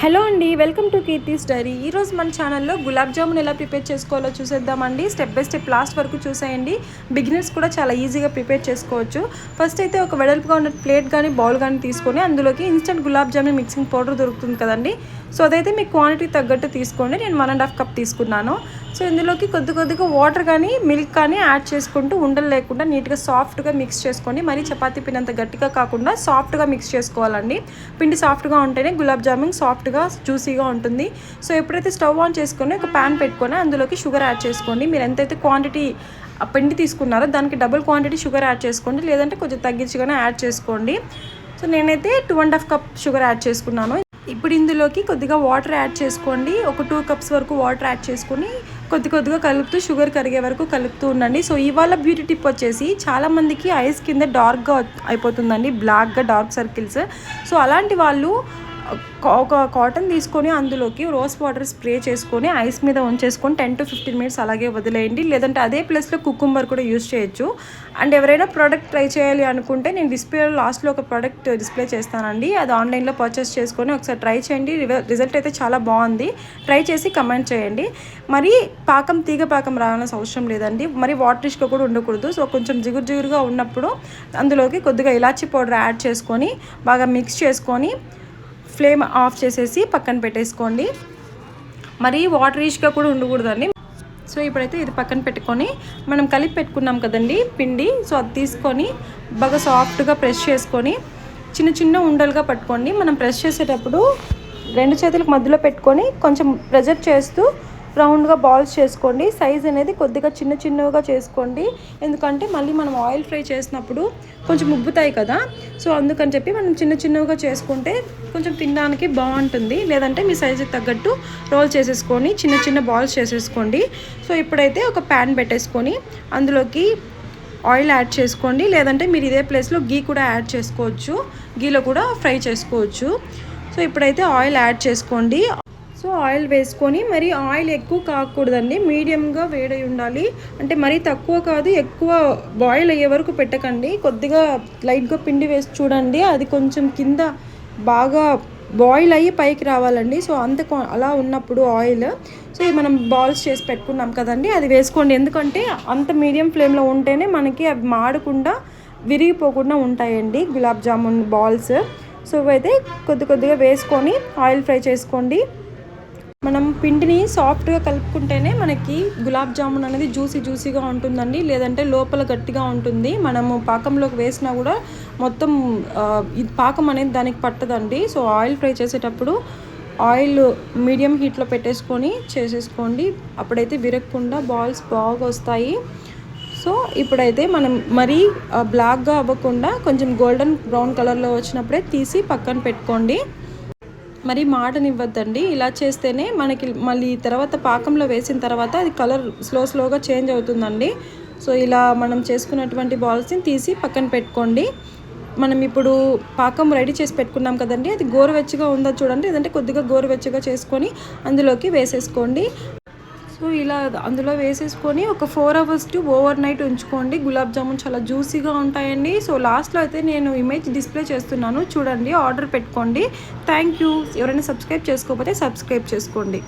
Hello అండి, welcome to Keerthi's dairy. ఈరోజు మన ఛానల్లో గులాబ్ జామున్ ఎలా ప్రిపేర్ చేసుకోవాలో చూసేద్దామండి. స్టెప్ బై స్టెప్ లాస్ట్ వరకు చూసేయండి. బిగినర్స్ కూడా చాలా ఈజీగా ప్రిపేర్ చేసుకోవచ్చు. ఫస్ట్ అయితే ఒక వెడల్పుగా ఉన్న ప్లేట్ కానీ బౌల్ కానీ తీసుకొని అందులోకి instant gulab jamun mixing powder దొరుకుతుంది కదండి. సో అదైతే మీ క్వాంటిటీ తగ్గట్టు తీసుకోండి. నేను 1.5 కప్ తీసుకున్నాను. సో ఇందులోకి కొద్దిగా వాటర్ కానీ మిల్క్ కానీ యాడ్ చేసుకుంటూ ఉండలు లేకుండా నీట్గా సాఫ్ట్గా మిక్స్ చేసుకోండి. మరీ చపాతీ పిండి అంత గట్టిగా కాకుండా సాఫ్ట్గా మిక్స్ చేసుకోవాలండి. పిండి సాఫ్ట్గా ఉంటేనే గులాబ్ జామున్ సాఫ్ట్గా జ్యూసీగా ఉంటుంది. సో ఎప్పుడైతే స్టవ్ ఆన్ చేసుకొని ఒక ప్యాన్ పెట్టుకొని అందులోకి షుగర్ యాడ్ చేసుకోండి. మీరు ఎంతైతే క్వాంటిటీ పిండి తీసుకున్నారో దానికి డబుల్ క్వాంటిటీ షుగర్ యాడ్ చేసుకోండి, లేదంటే కొంచెం తగ్గించుగానే యాడ్ చేసుకోండి. సో నేనైతే 2.5 కప్ షుగర్ యాడ్ చేసుకున్నాను. ఇప్పుడు ఇందులోకి కొద్దిగా వాటర్ యాడ్ చేసుకోండి. ఒక 2 కప్స్ వరకు వాటర్ యాడ్ చేసుకొని కొద్దిగా కలుపుతూ షుగర్ కరిగే వరకు కలుపుతూ ఉండండి. సో ఇవాళ బ్యూటీ టిప్ వచ్చేసి చాలామందికి ఐస్ కింద డార్క్గా అయిపోతుందండి, బ్లాక్గా డార్క్ సర్కిల్స్. సో అలాంటి వాళ్ళు ఒక కాటన్ తీసుకొని అందులోకి రోజ్ వాటర్ స్ప్రే చేసుకొని ఐస్ మీద ఉంచేసుకొని 10 to 15 మినిట్స్ అలాగే వదిలేయండి. లేదంటే అదే ప్లేస్లో కుకుంబర్ కూడా యూజ్ చేయొచ్చు. అండ్ ఎవరైనా ప్రోడక్ట్ ట్రై చేయాలి అనుకుంటే నేను డిస్ప్లేలో లాస్ట్లో ఒక ప్రోడక్ట్ డిస్ప్లే చేస్తానండి. అది ఆన్లైన్లో పర్చేస్ చేసుకొని ఒకసారి ట్రై చేయండి. రిజల్ట్ అయితే చాలా బాగుంది. ట్రై చేసి కమెంట్ చేయండి. మరి తీగ పాకం రావాల్సిన అవసరం లేదండి. మరి వాటరిష్గా కూడా ఉండకూడదు. సో కొంచెం జిగురుగా ఉన్నప్పుడు అందులోకి కొద్దిగా ఇలాచీ పౌడర్ యాడ్ చేసుకొని బాగా మిక్స్ చేసుకొని ఫ్లేమ్ ఆఫ్ చేసేసి పక్కన పెట్టేసుకోండి. మరి వాటరీష్గా కూడా ఉండకూడదండి. సో ఇప్పుడైతే ఇది పక్కన పెట్టుకొని మనం కలిపి పెట్టుకున్నాం కదండి పిండి. సో అది తీసుకొని బాగా సాఫ్ట్గా ప్రెస్ చేసుకొని చిన్న ఉండలుగా పట్టుకోండి. మనం ప్రెస్ చేసేటప్పుడు 2 చేతులకు మధ్యలో పెట్టుకొని కొంచెం ప్రెజర్ చేస్తూ రౌండ్గా బాల్స్ చేసుకోండి. సైజ్ అనేది కొద్దిగా చిన్నగా చేసుకోండి. ఎందుకంటే మళ్ళీ మనం ఆయిల్ ఫ్రై చేసినప్పుడు కొంచెం ఉబ్బుతాయి కదా. సో అందుకని చెప్పి మనం చిన్నగా చేసుకుంటే కొంచెం తినడానికి బాగుంటుంది. లేదంటే మీ సైజుకి తగ్గట్టు రోల్ చేసేసుకొని చిన్న బాల్స్ చేసేసుకోండి. సో ఇప్పుడైతే ఒక ప్యాన్ పెట్టేసుకొని అందులోకి ఆయిల్ యాడ్ చేసుకోండి. లేదంటే మీరు ఇదే ప్లేస్లో గీ కూడా యాడ్ చేసుకోవచ్చు. గీలో కూడా ఫ్రై చేసుకోవచ్చు. సో ఇప్పుడైతే ఆయిల్ యాడ్ చేసుకోండి. సో ఆయిల్ వేసుకొని మరి ఆయిల్ ఎక్కువ కాకూడదండి, మీడియంగా వేడై ఉండాలి. అంటే మరీ తక్కువ కాదు, ఎక్కువ బాయిల్ అయ్యే వరకు పెట్టకండి. కొద్దిగా లైట్గా పిండి వేసి చూడండి, అది కొంచెం కింద బాగా బాయిల్ అయ్యి పైకి రావాలండి. సో అలా ఉన్నప్పుడు ఆయిల్ సో మనం బాల్స్ చేసి పెట్టుకున్నాం కదండి, అది వేసుకోండి. ఎందుకంటే అంత మీడియం ఫ్లేమ్లో ఉంటేనే మనకి అవి మాడకుండా విరిగిపోకుండా ఉంటాయండి గులాబ్ జామున్ బాల్స్. సో ఇవైతే కొద్దిగా వేసుకొని ఆయిల్ ఫ్రై చేసుకోండి. మనం పిండిని సాఫ్ట్గా కలుపుకుంటేనే మనకి గులాబ్ జామున్ అనేది జ్యూసీగా ఉంటుందండి. లేదంటే లోపల గట్టిగా ఉంటుంది. మనము పాకంలోకి వేసినా కూడా మొత్తం ఇది పాకం అనేది దానికి పట్టదండి. సో ఆయిల్ ఫ్రై చేసేటప్పుడు ఆయిల్ మీడియం హీట్లో పెట్టేసుకొని చేసేసుకోండి. అప్పుడైతే విరగకుండా బాల్స్ బాగా వస్తాయి. సో ఇప్పుడైతే మనం మరీ బ్లాక్గా అవ్వకుండా కొంచెం గోల్డెన్ బ్రౌన్ కలర్లో వచ్చినప్పుడే తీసి పక్కన పెట్టుకోండి. మరి మాడనివ్వద్దండి. ఇలా చేస్తేనే మనకి మళ్ళీ తర్వాత పాకంలో వేసిన తర్వాత అది కలర్ స్లోగా చేంజ్ అవుతుందండి. సో ఇలా మనం చేసుకున్నటువంటి బాల్స్ని తీసి పక్కన పెట్టుకోండి. మనం ఇప్పుడు పాకం రెడీ చేసి పెట్టుకున్నాం కదండి, అది గోరువెచ్చగా ఉందో చూడండి. లేదంటే కొద్దిగా గోరువెచ్చగా చేసుకొని అందులోకి వేసేసుకోండి. సో ఇలా అందులో వేసేసుకొని ఒక 4 hours టు ఓవర్ నైట్ ఉంచుకోండి. గులాబ్ జామున్ చాలా జ్యూసీగా ఉంటాయండి. సో లాస్ట్లో అయితే నేను ఇమేజ్ డిస్ప్లే చేస్తున్నాను, చూడండి, ఆర్డర్ పెట్టుకోండి. Thank you. ఎవరైనా సబ్స్క్రైబ్ చేసుకోకపోతే సబ్స్క్రైబ్ చేసుకోండి.